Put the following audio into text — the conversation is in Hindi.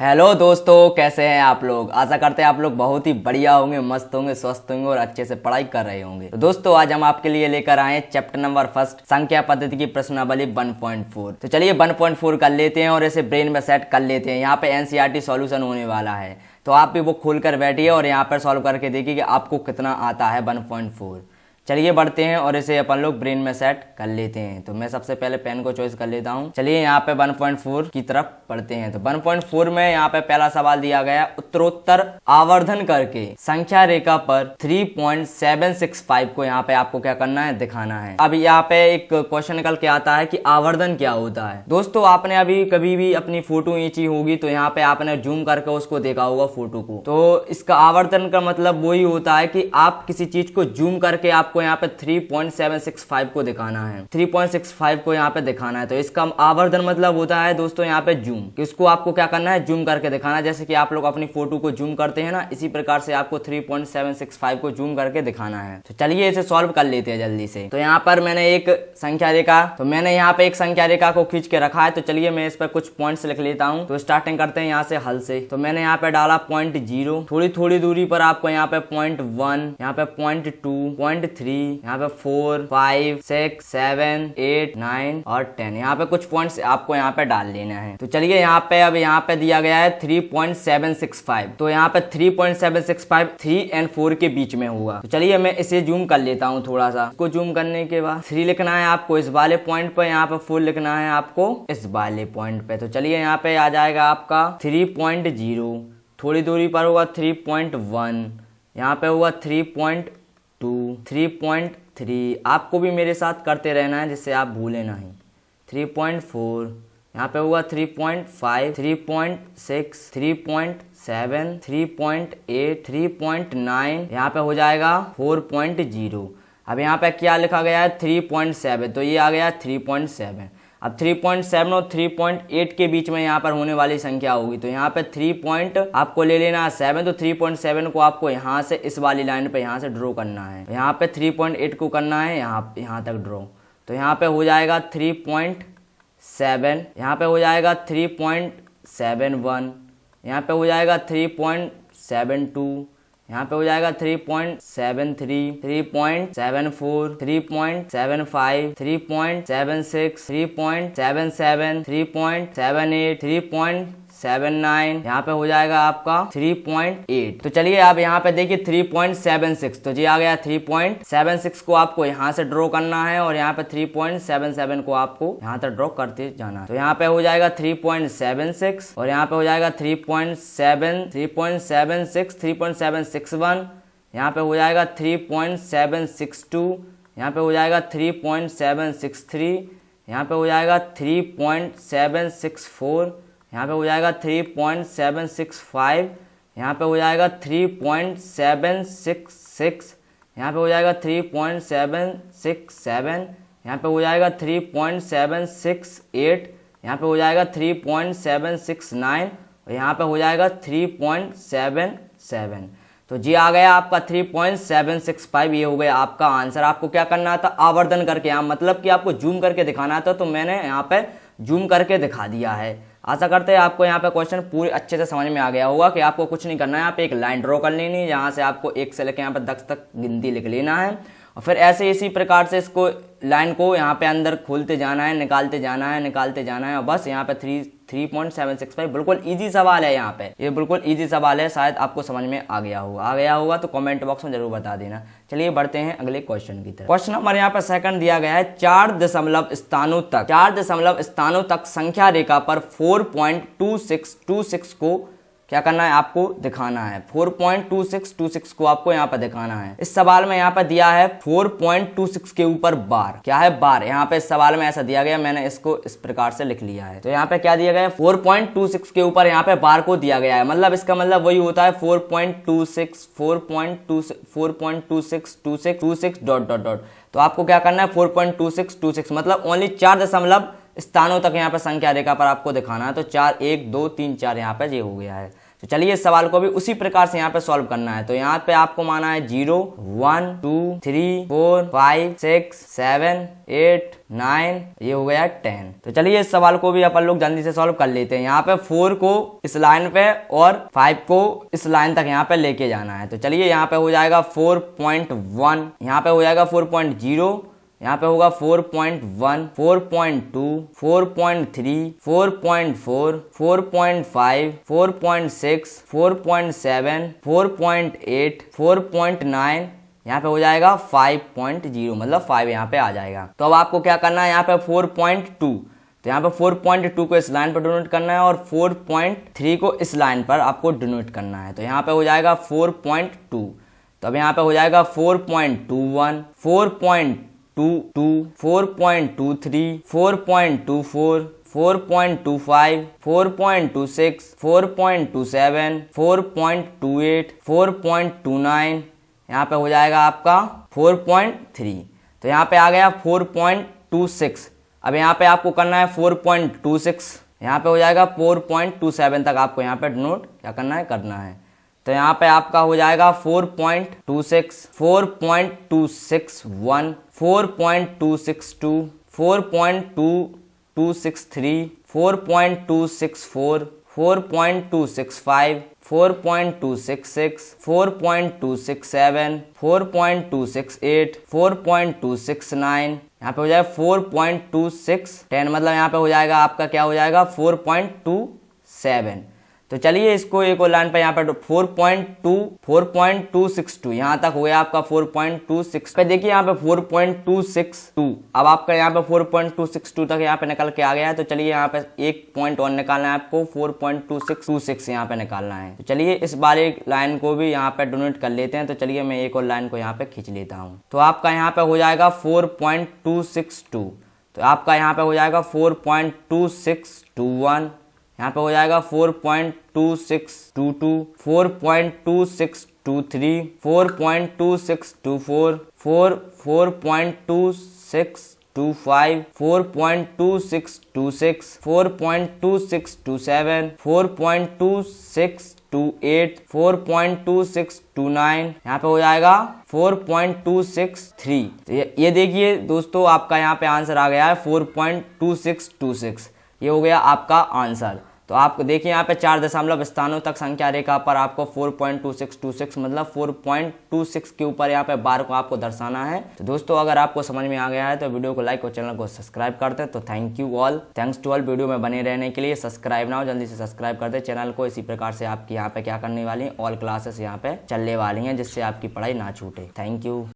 हेलो दोस्तों, कैसे हैं आप लोग। आशा करते हैं आप लोग बहुत ही बढ़िया होंगे, मस्त होंगे, स्वस्थ होंगे और अच्छे से पढ़ाई कर रहे होंगे। तो दोस्तों आज हम आपके लिए लेकर आए चैप्टर नंबर फर्स्ट संख्या पद्धति की प्रश्नावली 1.4। तो चलिए 1.4 कर लेते हैं और इसे ब्रेन में सेट कर लेते हैं। यहाँ पे एनसीईआरटी सॉल्यूशन होने वाला है, तो आप भी वो खोल कर बैठिए और यहाँ पर सॉल्व करके देखिए कि आपको कितना आता है 1.4। चलिए बढ़ते हैं और इसे अपन लोग ब्रेन में सेट कर लेते हैं। तो मैं सबसे पहले पेन को चॉइस कर लेता हूं। चलिए यहाँ पे 1.4 की तरफ पढ़ते हैं। तो 1.4 में यहाँ पे पहला सवाल दिया गया, उत्तरोत्तर आवर्धन करके संख्या रेखा पर 3.765 को यहाँ पे आपको क्या करना है, दिखाना है। अब यहाँ पे एक क्वेश्चन निकल के आता है कि आवर्धन क्या होता है। दोस्तों आपने अभी कभी भी अपनी फोटो खींची होगी तो यहाँ पे आपने जूम करके उसको देखा होगा फोटो को। तो इसका आवर्धन का मतलब वही होता है कि आप किसी चीज को जूम करके आपको यहाँ पे 3.765 को दिखाना है, 3.65 को यहाँ पे दिखाना है। तो इसका आवर्धन मतलब होता है दोस्तों यहाँ पे जूम, कि उसको आपको क्या करना है, जूम करके दिखाना है। जैसे कि आप लोग अपनी फोटो को जूम करते हैं ना, इसी प्रकार से आपको 3.765 को जूम करके दिखाना है। तो चलिए इसे सॉल्व कर लेते हैं जल्दी से। तो यहाँ पर मैंने एक संख्या रेखा, तो मैंने यहाँ पे एक संख्या रेखा को खींच के रखा है। तो चलिए मैं इस पर कुछ पॉइंट्स लिख लेता हूँ। तो स्टार्टिंग करते हैं यहाँ से हल से। तो मैंने यहाँ पे डाला 0.0, थोड़ी थोड़ी दूरी पर आपको यहाँ पे 0.1, यहाँ पे 0.2, 0.3, यहाँ पे 4, 5, 6, 7, 8, 9 और 10। यहाँ पे कुछ पॉइंट्स आपको यहाँ पे डाल लेना है। तो चलिए यहाँ पे अब यहाँ पे दिया गया है 3.765। तो यहाँ पे 3.765 3 और 4 के बीच में होगा। तो चलिए मैं इसे जूम कर लेता हूँ थोड़ा सा। इसको जूम करने के बाद 3 लिखना है आपको इस वाले पॉइंट पे, यहाँ पे 4 लिखना है आपको इस वाले पॉइंट पे। तो चलिए यहाँ पे आ जाएगा आपका 3.0, थोड़ी दूरी पर होगा 3.1, यहाँ पे होगा 3.2, 3.3। आपको भी मेरे साथ करते रहना है जिससे आप भूले नहीं। 3.4, यहाँ पे होगा 3.5, 3.6, 3.7, 3.8, 3.9, यहाँ पे हो जाएगा 4.0। अब यहाँ पे क्या लिखा गया है 3.7, तो ये आ गया 3.7। अब 3.7 और 3.8 के बीच में यहाँ पर होने वाली संख्या होगी। तो यहाँ पे 3 पॉइंट आपको ले लेना है 7, तो 3.7 को आपको यहाँ से इस वाली लाइन पे यहाँ से ड्रॉ करना है। यहाँ पे 3.8 को करना है यहाँ तक ड्रॉ। तो यहाँ पे हो जाएगा 3.7, यहाँ पे हो जाएगा 3.71, यहाँ पे हो जाएगा 3.72, यहाँ पे हो जाएगा 3.73, 3.74, 3.75, 3.76, 3.77, 3.78, 3.79, यहाँ पे हो जाएगा आपका 3.8। तो चलिए आप यहाँ पे देखिए 3.76, तो जी आ गया 3.76 को आपको यहाँ से ड्रॉ करना है और यहाँ पे 3.77 को आपको यहाँ तक ड्रॉ करते जाना है। तो यहाँ पे हो जाएगा 3.76 और यहाँ पे हो जाएगा 3.76, 3.761, यहाँ पे हो जाएगा 3.762, यहाँ पे हो जाएगा 3.763, यहाँ पे हो जाएगा 3.764, यहाँ पे हो जाएगा 3.765, यहाँ पे हो जाएगा 3.766, यहाँ पे हो जाएगा 3.767, यहाँ पे हो जाएगा 3.768, यहाँ पे हो जाएगा 3.769 और यहाँ पे हो जाएगा 3.77। तो जी आ गया आपका 3.765। ये हो गया आपका आंसर। आपको क्या करना था, आवर्धन करके, यहाँ मतलब कि आपको जूम करके दिखाना था, तो मैंने यहाँ पे जूम करके दिखा दिया है। आशा करते हैं आपको यहाँ पे क्वेश्चन पूरी अच्छे से समझ में आ गया होगा कि आपको कुछ नहीं करना है। यहाँ पे एक लाइन ड्रॉ कर लेनी है, जहाँ से आपको 1 से लेकर यहाँ पे 10 तक गिनती लिख लेना है और फिर ऐसे इसी प्रकार से इसको लाइन को यहाँ पे अंदर खोलते जाना है, निकालते जाना है, निकालते जाना है और बस यहाँ पे 3.765। बिल्कुल इजी सवाल है। यहाँ पे ये बिल्कुल इजी सवाल है। शायद आपको समझ में आ गया होगा तो कमेंट बॉक्स में जरूर बता देना। चलिए बढ़ते हैं अगले क्वेश्चन की तरफ। क्वेश्चन नंबर यहाँ पे सेकंड दिया गया है, 4 दशमलव स्थानों तक संख्या रेखा पर 4.2626 को क्या करना है, आपको दिखाना है। 4.2626 को आपको यहाँ पर दिखाना है। इस सवाल में यहाँ पर दिया है 4.26 के ऊपर बार। क्या है, बार। यहाँ पे इस सवाल में ऐसा दिया गया, मैंने इसको इस प्रकार से लिख लिया है। तो यहाँ पे क्या दिया गया है, 4.26 के ऊपर यहाँ पे बार को दिया गया है। मतलब इसका मतलब वही होता है 4.26, 4.26 डॉट डॉट डॉट। तो आपको क्या करना है, 4.2626 मतलब ओनली 4 दशमलव स्थानों तक यहाँ पे संख्या रेखा पर आपको दिखाना है। तो 4, 1, 2, 3, 4 यहाँ पे ये हो गया है। तो चलिए इस सवाल को भी उसी प्रकार से यहाँ पे सॉल्व करना है। तो यहाँ पे आपको माना है 0 1 2 3 4 5 6 7 8 9, ये हो गया 10। तो चलिए इस सवाल को भी अपन लोग जल्दी से सॉल्व कर लेते हैं। यहाँ पे 4 को इस लाइन पे और 5 को इस लाइन तक यहाँ पे लेके जाना है। तो चलिए यहाँ पे हो जाएगा 4.1, यहाँ पे हो जाएगा 4.0, यहाँ पे होगा 4.1, 4.2, 4.3, 4.4, 4.5, 4.6, 4.7, 4.8, 4.9, यहाँ पे हो जाएगा 5.0, मतलब 5 यहाँ पे आ जाएगा। तो अब आपको क्या करना है, यहाँ पे 4.2, तो यहाँ पे 4.2 को इस लाइन पर डोनेट करना है और 4.3 को इस लाइन पर आपको डोनेट करना है। तो यहाँ पे हो जाएगा 4.2, तो अब यहाँ पे हो जाएगा 4.21, 4.22, 4.23, 4.24, 4.25, 4.26, 4.27, 4.28, 4.29, यहाँ पे हो जाएगा आपका 4.3। तो यहाँ पे आ गया 4.26। अब यहाँ पे आपको करना है 4.26, यहाँ पे हो जाएगा 4.27 तक आपको यहाँ पे नोट क्या करना है। तो यहाँ पे आपका हो जाएगा 4.26, 4.261, 4.262, 4.263, 4.264, 4.265, 4.266, 4.267, 4.268, 4.269, यहाँ पे हो जाएगा 4.2610, मतलब यहाँ पे हो जाएगा आपका क्या हो जाएगा 4.27। तो चलिए इसको एक और लाइन पे यहाँ पे 4.262 यहाँ तक हो गया आपका 4.26 पे। देखिए यहाँ पे 4.262, अब आपका यहाँ पे 4.262 तक यहाँ पे निकल के आ गया है। तो चलिए यहाँ पे एक पॉइंट और निकालना है आपको, 4.2626 यहाँ पे निकालना है। तो चलिए इस वाली लाइन को भी यहाँ पे डोनेट कर लेते हैं। तो चलिए मैं एक और लाइन को यहाँ पे खींच लेता हूँ। तो आपका यहाँ पे हो जाएगा 4.262, तो आपका यहाँ पे हो जाएगा 4.2621, यहाँ पे हो जाएगा 4.2622, 4.2623, 4.2624, 4.2625, 4.2626, 4.2627, 4.2628, 4.2629, यहाँ पे हो जाएगा 4.263। तो ये देखिए दोस्तों आपका यहाँ पे आंसर आ गया है 4.2626, ये हो गया आपका आंसर। तो आपको देखिए यहाँ पे 4 दशमलव स्थानों तक संख्या रेखा पर आपको 4.2626 मतलब 4.26 के ऊपर यहाँ पे बार को आपको दर्शाना है। तो दोस्तों अगर आपको समझ में आ गया है तो वीडियो को लाइक और चैनल को सब्सक्राइब कर दे। तो थैंक्स टू ऑल वीडियो में बने रहने के लिए। सब्सक्राइब ना हो जल्दी से सब्सक्राइब कर दे चैनल को। इसी प्रकार से आपकी यहाँ पे क्या करने वाली है, ऑल क्लासेस यहाँ पे चलने वाली हैं जिससे आपकी पढ़ाई ना छूटे। Thank you.